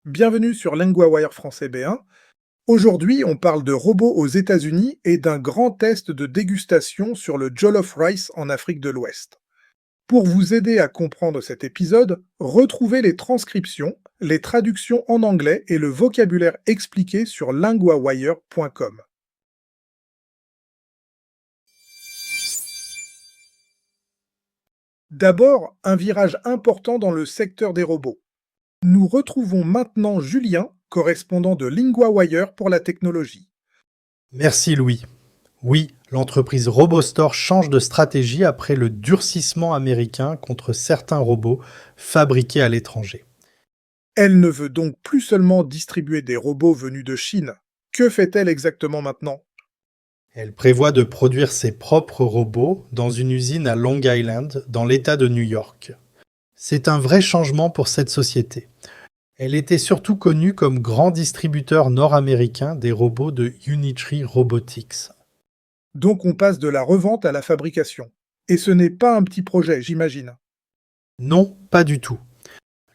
Bienvenue sur LinguaWire français B1. Aujourd'hui, on parle de robots aux États-Unis et d'un grand test de dégustation sur le jollof rice en Afrique de l'Ouest. Pour vous aider à comprendre cet épisode, retrouvez les transcriptions, les traductions en anglais et le vocabulaire expliqué sur linguawire.com. D'abord, un virage important dans le secteur des robots. Nous retrouvons maintenant Julien, correspondant de LinguaWire pour la technologie. Merci Louis. Oui, l'entreprise RoboStore change de stratégie après le durcissement américain contre certains robots fabriqués à l'étranger. Elle ne veut donc plus seulement distribuer des robots venus de Chine. Que fait-elle exactement maintenant? Elle prévoit de produire ses propres robots dans une usine à Long Island, dans l'État de New York. C'est un vrai changement pour cette société. Elle était surtout connue comme grand distributeur nord-américain des robots de Unitree Robotics. Donc on passe de la revente à la fabrication. Et ce n'est pas un petit projet, j'imagine. Non, pas du tout.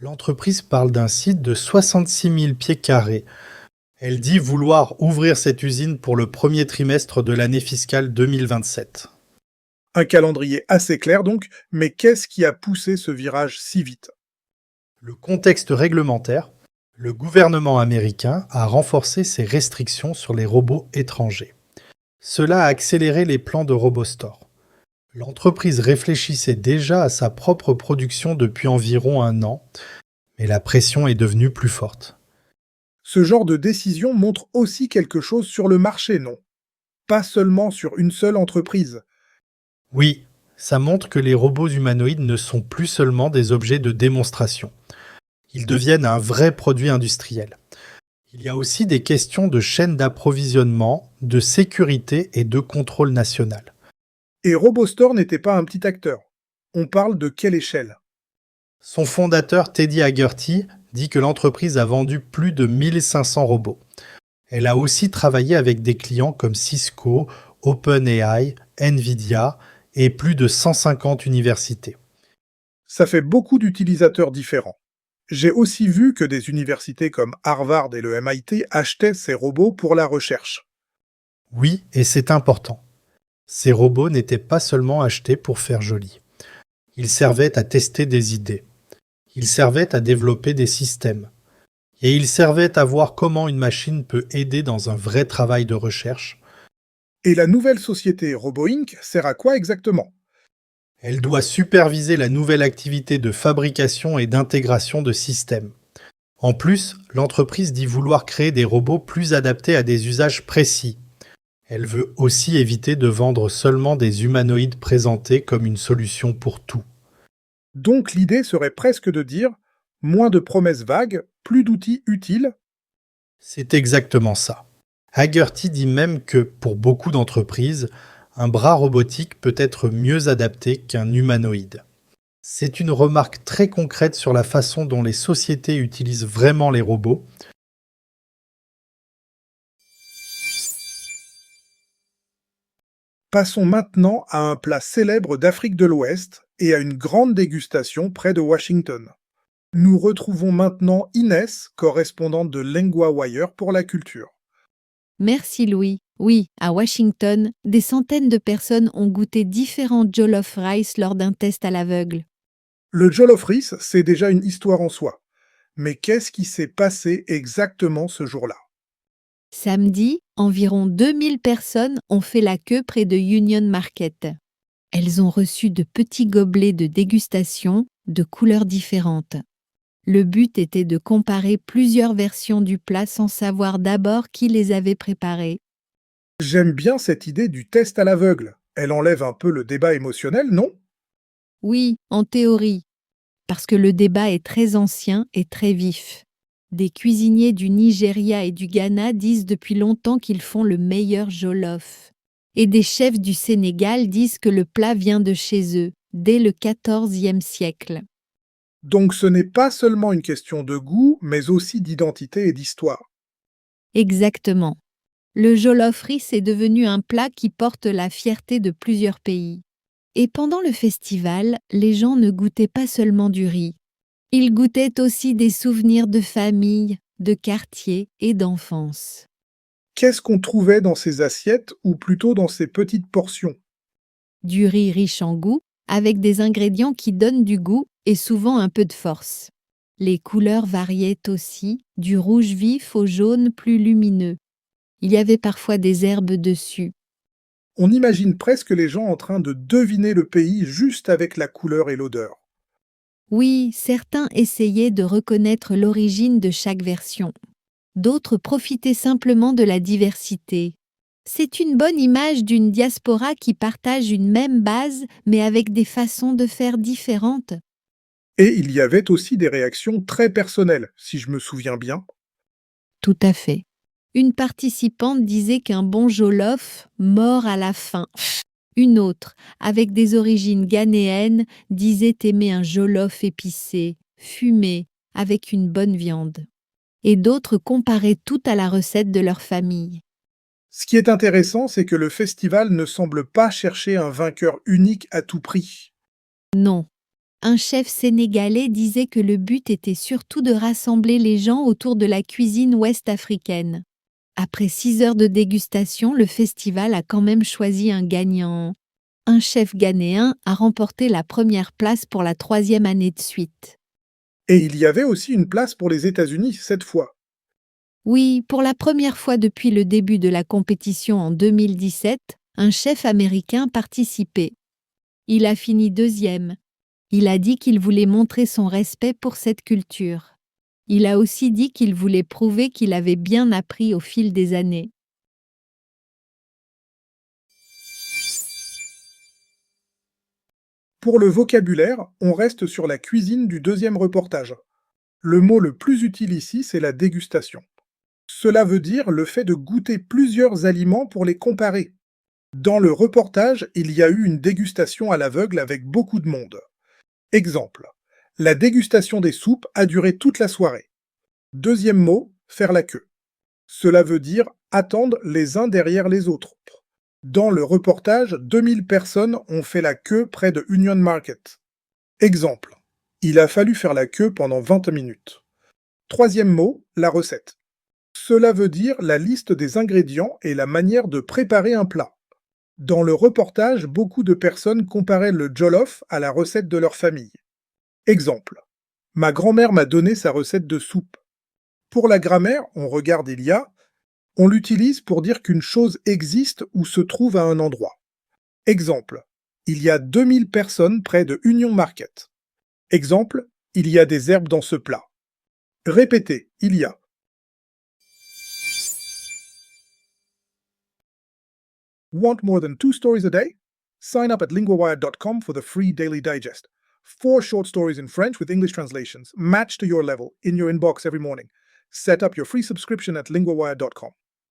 L'entreprise parle d'un site de 66 000 pieds carrés. Elle dit vouloir ouvrir cette usine pour le premier trimestre de l'année fiscale 2027. Un calendrier assez clair donc, mais qu'est-ce qui a poussé ce virage si vite? Le contexte réglementaire, le gouvernement américain a renforcé ses restrictions sur les robots étrangers. Cela a accéléré les plans de RoboStore. L'entreprise réfléchissait déjà à sa propre production depuis environ 1 an, mais la pression est devenue plus forte. Ce genre de décision montre aussi quelque chose sur le marché, non? Pas seulement sur une seule entreprise. Oui, ça montre que les robots humanoïdes ne sont plus seulement des objets de démonstration. Ils deviennent un vrai produit industriel. Il y a aussi des questions de chaîne d'approvisionnement, de sécurité et de contrôle national. Et RoboStore n'était pas un petit acteur. On parle de quelle échelle? Son fondateur Teddy Haggerty dit que l'entreprise a vendu plus de 1500 robots. Elle a aussi travaillé avec des clients comme Cisco, OpenAI, Nvidia et plus de 150 universités. Ça fait beaucoup d'utilisateurs différents. J'ai aussi vu que des universités comme Harvard et le MIT achetaient ces robots pour la recherche. Oui, et c'est important. Ces robots n'étaient pas seulement achetés pour faire joli. Ils servaient à tester des idées. Ils servaient à développer des systèmes. Et ils servaient à voir comment une machine peut aider dans un vrai travail de recherche. Et la nouvelle société RoboInc sert à quoi exactement? Elle doit superviser la nouvelle activité de fabrication et d'intégration de systèmes. En plus, l'entreprise dit vouloir créer des robots plus adaptés à des usages précis. Elle veut aussi éviter de vendre seulement des humanoïdes présentés comme une solution pour tout. Donc l'idée serait presque de dire moins de promesses vagues, plus d'outils utiles. C'est exactement ça. Haggerty dit même que, pour beaucoup d'entreprises, un bras robotique peut être mieux adapté qu'un humanoïde. C'est une remarque très concrète sur la façon dont les sociétés utilisent vraiment les robots. Passons maintenant à un plat célèbre d'Afrique de l'Ouest et à une grande dégustation près de Washington. Nous retrouvons maintenant Inès, correspondante de LinguaWire pour la culture. Merci Louis. Oui, à Washington, des centaines de personnes ont goûté différents jollof rice lors d'un test à l'aveugle. Le jollof rice, c'est déjà une histoire en soi. Mais qu'est-ce qui s'est passé exactement ce jour-là? Samedi, environ 2000 personnes ont fait la queue près de Union Market. Elles ont reçu de petits gobelets de dégustation de couleurs différentes. Le but était de comparer plusieurs versions du plat sans savoir d'abord qui les avait préparées. J'aime bien cette idée du test à l'aveugle. Elle enlève un peu le débat émotionnel, non? Oui, en théorie, parce que le débat est très ancien et très vif. Des cuisiniers du Nigeria et du Ghana disent depuis longtemps qu'ils font le meilleur jollof. Et des chefs du Sénégal disent que le plat vient de chez eux, dès le XIVe siècle. Donc ce n'est pas seulement une question de goût, mais aussi d'identité et d'histoire. Exactement. Le jollof rice est devenu un plat qui porte la fierté de plusieurs pays. Et pendant le festival, les gens ne goûtaient pas seulement du riz. Il goûtait aussi des souvenirs de famille, de quartier et d'enfance. Qu'est-ce qu'on trouvait dans ces assiettes ou plutôt dans ces petites portions? Du riz riche en goût, avec des ingrédients qui donnent du goût et souvent un peu de force. Les couleurs variaient aussi, du rouge vif au jaune plus lumineux. Il y avait parfois des herbes dessus. On imagine presque les gens en train de deviner le pays juste avec la couleur et l'odeur. Oui, certains essayaient de reconnaître l'origine de chaque version. D'autres profitaient simplement de la diversité. C'est une bonne image d'une diaspora qui partage une même base, mais avec des façons de faire différentes. Et il y avait aussi des réactions très personnelles, si je me souviens bien. Tout à fait. Une participante disait qu'un bon jollof mort à la fin. Une autre, avec des origines ghanéennes, disait aimer un jollof épicé, fumé, avec une bonne viande. Et d'autres comparaient tout à la recette de leur famille. Ce qui est intéressant, c'est que le festival ne semble pas chercher un vainqueur unique à tout prix. Non. Un chef sénégalais disait que le but était surtout de rassembler les gens autour de la cuisine ouest-africaine. Après 6 heures de dégustation, le festival a quand même choisi un gagnant. Un chef ghanéen a remporté la première place pour la 3e année de suite. Et il y avait aussi une place pour les États-Unis cette fois. Oui, pour la première fois depuis le début de la compétition en 2017, un chef américain participait. Il a fini 2e. Il a dit qu'il voulait montrer son respect pour cette culture. Il a aussi dit qu'il voulait prouver qu'il avait bien appris au fil des années. Pour le vocabulaire, on reste sur la cuisine du deuxième reportage. Le mot le plus utile ici, c'est la dégustation. Cela veut dire le fait de goûter plusieurs aliments pour les comparer. Dans le reportage, il y a eu une dégustation à l'aveugle avec beaucoup de monde. Exemple. La dégustation des soupes a duré toute la soirée. Deuxième mot, faire la queue. Cela veut dire attendre les uns derrière les autres. Dans le reportage, 2000 personnes ont fait la queue près de Union Market. Exemple. Il a fallu faire la queue pendant 20 minutes. Troisième mot, la recette. Cela veut dire la liste des ingrédients et la manière de préparer un plat. Dans le reportage, beaucoup de personnes comparaient le jollof à la recette de leur famille. Exemple. Ma grand-mère m'a donné sa recette de soupe. Pour la grammaire, on regarde il y a, on l'utilise pour dire qu'une chose existe ou se trouve à un endroit. Exemple. Il y a 2000 personnes près de Union Market. Exemple. Il y a des herbes dans ce plat. Répétez, il y a. Want more than 2 stories a day? Sign up at linguawire.com for the free daily digest. 4 short stories in French with English translations, matched to your level, in your inbox every morning. Set up your free subscription at linguawire.com.